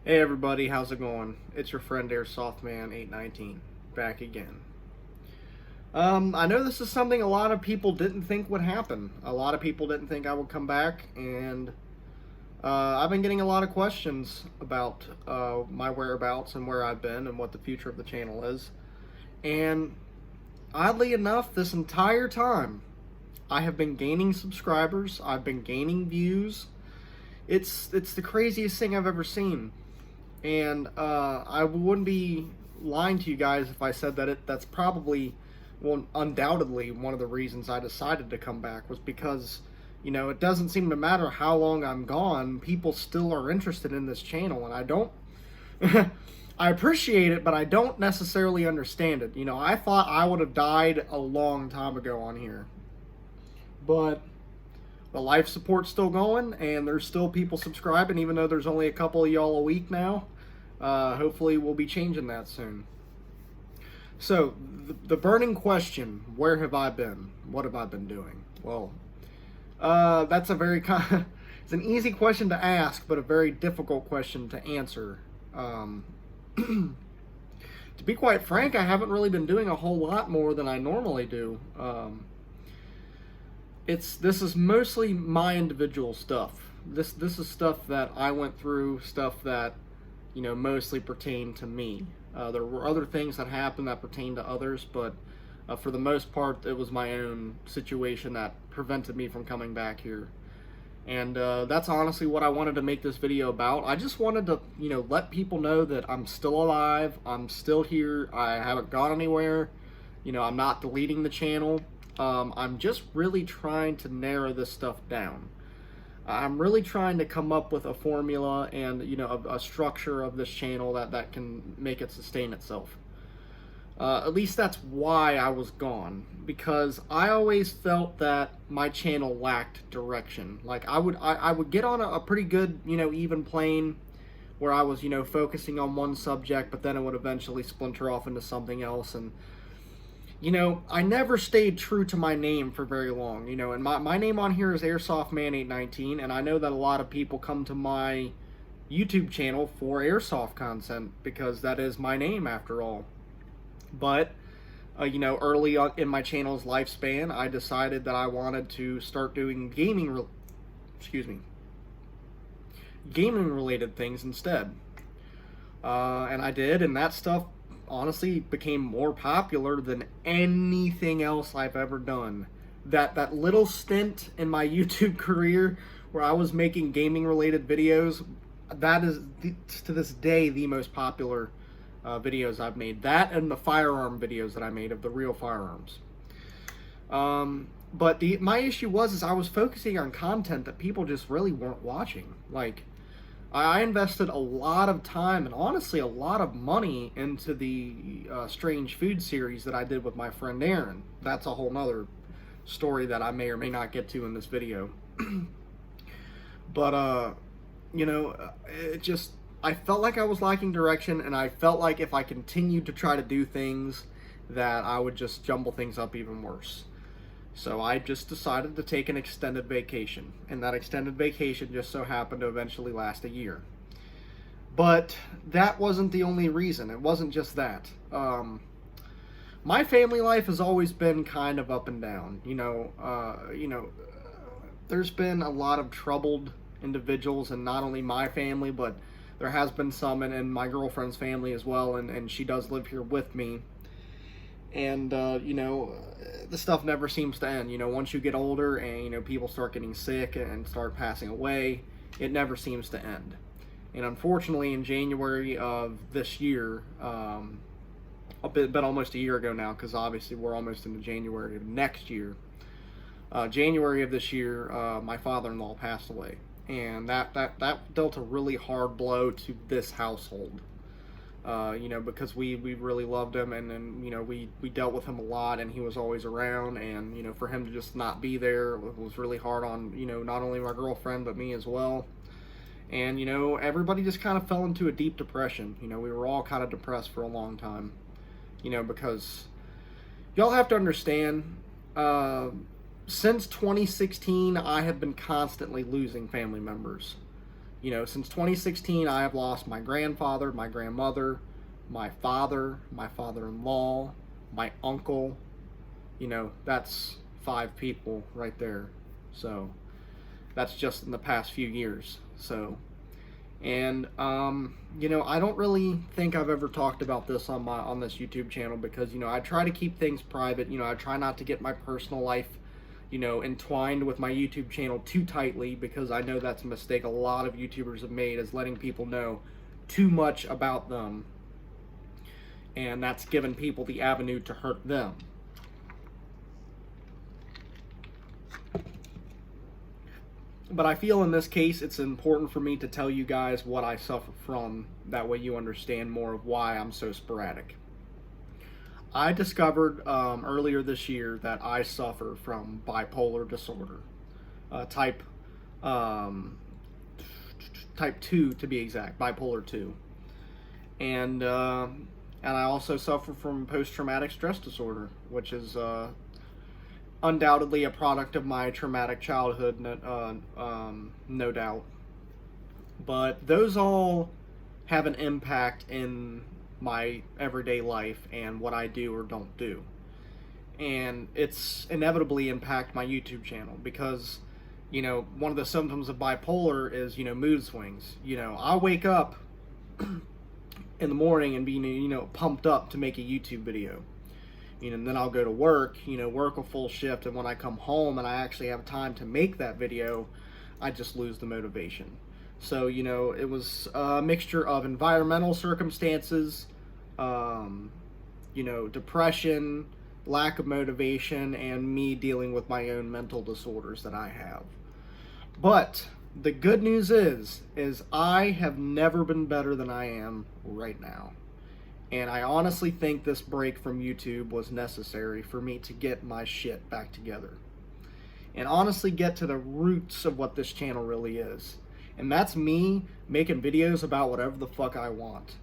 Hey everybody, how's it going? It's your friend Airsoftman819 back again. I know this is something a lot of people didn't think would happen. A lot of people didn't think I would come back, and I've been getting a lot of questions about my whereabouts and where I've been and what the future of the channel is. And oddly enough, this entire time, I have been gaining subscribers. I've been gaining views. It's the craziest thing I've ever seen. And I wouldn't be lying to you guys if I said that that's probably, well, undoubtedly one of the reasons I decided to come back was because, it doesn't seem to matter how long I'm gone, people still are interested in this channel, and I don't, I appreciate it, but I don't necessarily understand it. I thought I would have died a long time ago on here, but the life support's still going, and there's still people subscribing, even though there's only a couple of y'all a week now. Hopefully we'll be changing that soon. So, the burning question, where have I been? What have I been doing? Well, that's a very it's an easy question to ask, but a very difficult question to answer. To be quite frank, I haven't really been doing a whole lot more than I normally do. This is mostly my individual stuff. This is stuff that I went through, stuff that mostly pertain to me. There were other things that happened that pertain to others, but for the most part, it was my own situation that prevented me from coming back here. And that's honestly what I wanted to make this video about. I just wanted to, let people know that I'm still alive, I'm still here, I haven't gone anywhere, I'm not deleting the channel. I'm just really trying to narrow this stuff down. I'm really trying to come up with a formula and a structure of this channel that can make it sustain itself. At least that's why I was gone, because I always felt that my channel lacked direction. Like I would get on a pretty good even plane where I was focusing on one subject, but then it would eventually splinter off into something else. And I never stayed true to my name for very long, and my name on here is Airsoftman819, and I know that a lot of people come to my YouTube channel for airsoft content, because that is my name after all. But, early on in my channel's lifespan, I decided that I wanted to start doing gaming-related things instead. And I did, and that stuff honestly became more popular than anything else I've ever done. That little stint in my YouTube career where I was making gaming related videos, that is to this day the most popular videos I've made. That and the firearm videos that I made of the real firearms. But my issue was I was focusing on content that people just really weren't watching. Like, I invested a lot of time and honestly a lot of money into the Strange Food series that I did with my friend Aaron. That's a whole nother story that I may or may not get to in this video. But, I felt like I was lacking direction, and I felt like if I continued to try to do things, that I would just jumble things up even worse. So I just decided to take an extended vacation, and that extended vacation just so happened to eventually last a year. But that wasn't the only reason. It wasn't just that. My family life has always been kind of up and down. There's been a lot of troubled individuals in not only my family, but there has been some in my girlfriend's family as well, and she does live here with me. And, the stuff never seems to end. Once you get older and, people start getting sick and start passing away, it never seems to end. And unfortunately, in January of this year, been almost a year ago now, because obviously we're almost into January of next year. January of this year, my father-in-law passed away. And that dealt a really hard blow to this household. Because we really loved him, and we dealt with him a lot, and he was always around, and for him to just not be there was really hard on not only my girlfriend but me as well. And everybody just kind of fell into a deep depression. We were all kind of depressed for a long time, because y'all have to understand, since 2016 I have been constantly losing family members. Since 2016, I have lost my grandfather, my grandmother, my father, my father-in-law, my uncle. That's 5 people right there. So that's just in the past few years. So, and I don't really think I've ever talked about this on this YouTube channel because I try to keep things private. I try not to get my personal life entwined with my YouTube channel too tightly, because I know that's a mistake a lot of YouTubers have made, is letting people know too much about them, and that's given people the avenue to hurt them. But I feel in this case it's important for me to tell you guys what I suffer from. That way you understand more of why I'm so sporadic. I discovered earlier this year that I suffer from bipolar disorder, type 2 to be exact, bipolar 2, and I also suffer from post-traumatic stress disorder, which is undoubtedly a product of my traumatic childhood, no doubt. But those all have an impact in my everyday life and what I do or don't do. And it's inevitably impact my YouTube channel because, one of the symptoms of bipolar is, mood swings. I wake up in the morning and be, pumped up to make a YouTube video. And then I'll go to work, work a full shift, and when I come home and I actually have time to make that video, I just lose the motivation. So, it was a mixture of environmental circumstances, depression, lack of motivation, and me dealing with my own mental disorders that I have. But the good news is I have never been better than I am right now. And I honestly think this break from YouTube was necessary for me to get my shit back together. And honestly get to the roots of what this channel really is. And that's me making videos about whatever the fuck I want.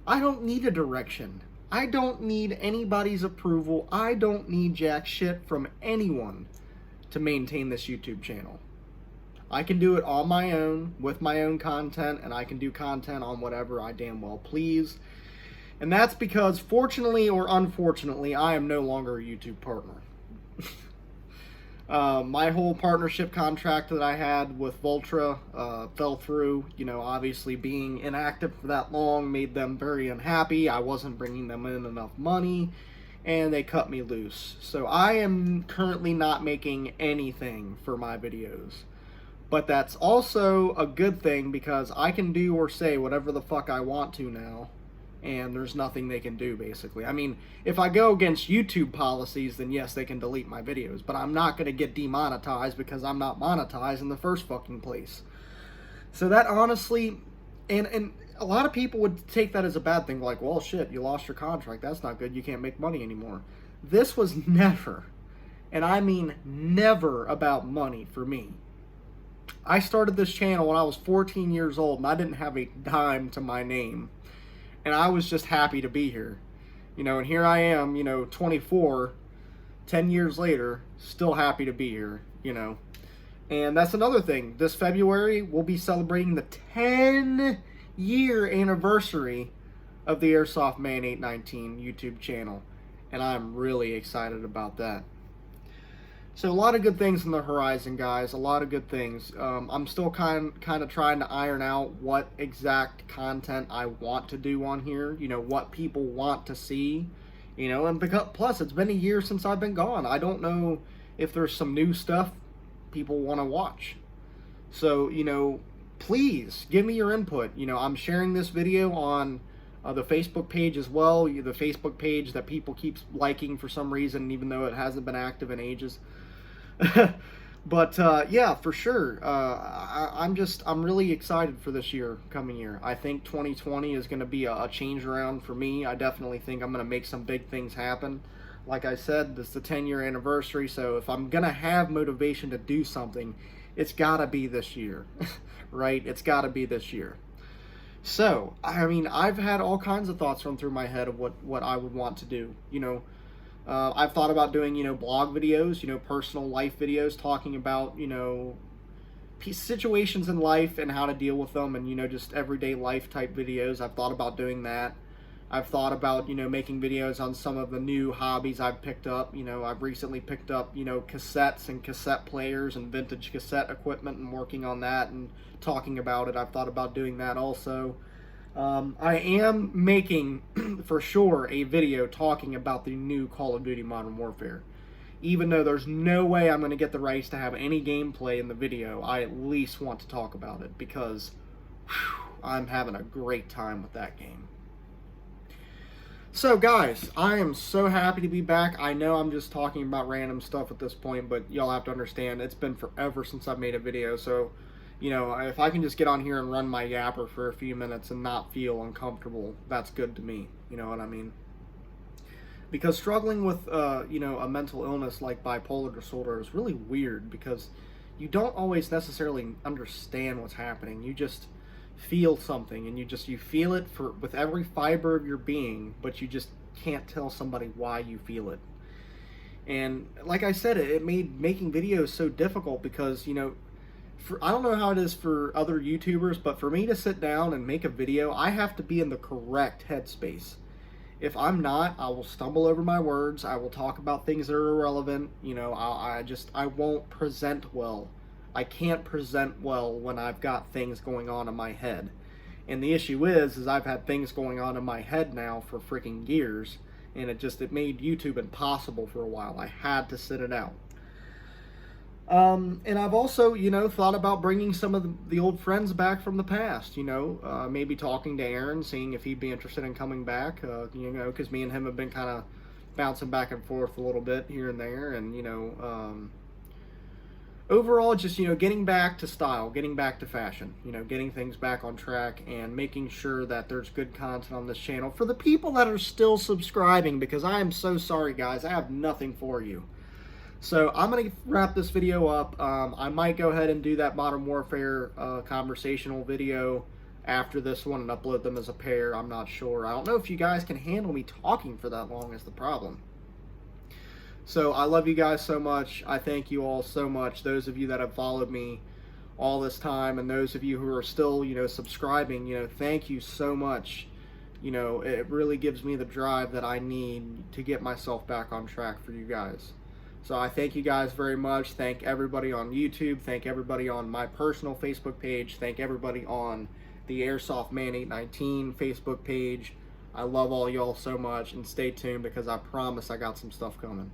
I don't need a direction. I don't need anybody's approval. I don't need jack shit from anyone to maintain this YouTube channel. I can do it on my own, with my own content, and I can do content on whatever I damn well please. And that's because, fortunately or unfortunately, I am no longer a YouTube partner. My whole partnership contract that I had with Voltra fell through. Obviously being inactive for that long made them very unhappy. I wasn't bringing them in enough money, and they cut me loose. So I am currently not making anything for my videos. But that's also a good thing because I can do or say whatever the fuck I want to now. And there's nothing they can do, basically. I mean, if I go against YouTube policies, then yes, they can delete my videos. But I'm not going to get demonetized because I'm not monetized in the first fucking place. So that honestly, and a lot of people would take that as a bad thing. Like, well, shit, you lost your contract. That's not good. You can't make money anymore. This was never, and I mean never, about money for me. I started this channel when I was 14 years old, and I didn't have a dime to my name. And I was just happy to be here. And here I am, 24, 10 years later, still happy to be here, And that's another thing. This February, we'll be celebrating the 10-year anniversary of the Airsoftman819 YouTube channel. And I'm really excited about that. So a lot of good things on the horizon, guys. A lot of good things. I'm still kind of trying to iron out what exact content I want to do on here. What people want to see. And because, plus it's been a year since I've been gone. I don't know if there's some new stuff people want to watch. So, please give me your input. I'm sharing this video on the Facebook page as well. The Facebook page that people keep liking for some reason, even though it hasn't been active in ages. But yeah, for sure. I'm really excited for this coming year. I think 2020 is going to be a change around for me. I definitely think I'm going to make some big things happen. Like I said, this is the 10-year anniversary, so if I'm going to have motivation to do something, it's got to be this year, right? It's got to be this year. So, I mean, I've had all kinds of thoughts run through my head of what I would want to do, I've thought about doing, blog videos, personal life videos, talking about, situations in life and how to deal with them, and, you know, just everyday life type videos. I've thought about doing that. I've thought about, you know, making videos on some of the new hobbies I've picked up. You know, I've recently picked up, you know, cassettes and cassette players and vintage cassette equipment, and working on that and talking about it. I've thought about doing that also. I am making, for sure, a video talking about the new Call of Duty Modern Warfare. Even though there's no way I'm going to get the rights to have any gameplay in the video, I at least want to talk about it, because I'm having a great time with that game. So guys, I am so happy to be back. I know I'm just talking about random stuff at this point, but y'all have to understand, it's been forever since I've made a video. So, you know, if I can just get on here and run my yapper for a few minutes and not feel uncomfortable, that's good to me. You know what I mean? Because struggling with, you know, a mental illness like bipolar disorder is really weird, because you don't always necessarily understand what's happening. You just feel something, and you feel it with every fiber of your being, but you just can't tell somebody why you feel it. And like I said, it made making videos so difficult, because, you know, I don't know how it is for other YouTubers, but for me to sit down and make a video, I have to be in the correct headspace. If I'm not, I will stumble over my words. I will talk about things that are irrelevant. You know, I won't present well. I can't present well when I've got things going on in my head. And the issue is I've had things going on in my head now for freaking years, and it made YouTube impossible for a while. I had to sit it out. And I've also, you know, thought about bringing some of the old friends back from the past, you know, maybe talking to Aaron, seeing if he'd be interested in coming back, you know, because me and him have been kind of bouncing back and forth a little bit here and there, and, you know, overall, just, you know, getting back to style, getting back to fashion, you know, getting things back on track, and making sure that there's good content on this channel for the people that are still subscribing, because I am so sorry, guys. I have nothing for you. So I'm going to wrap this video up. I might go ahead and do that Modern Warfare conversational video after this one and upload them as a pair. I'm not sure. I don't know if you guys can handle me talking for that long is the problem. So I love you guys so much. I thank you all so much. Those of you that have followed me all this time, and those of you who are still, you know, subscribing, you know, thank you so much. You know, it really gives me the drive that I need to get myself back on track for you guys. So I thank you guys very much. Thank everybody on YouTube. Thank everybody on my personal Facebook page. Thank everybody on the Airsoftman819 Facebook page. I love all y'all so much, and stay tuned, because I promise I got some stuff coming.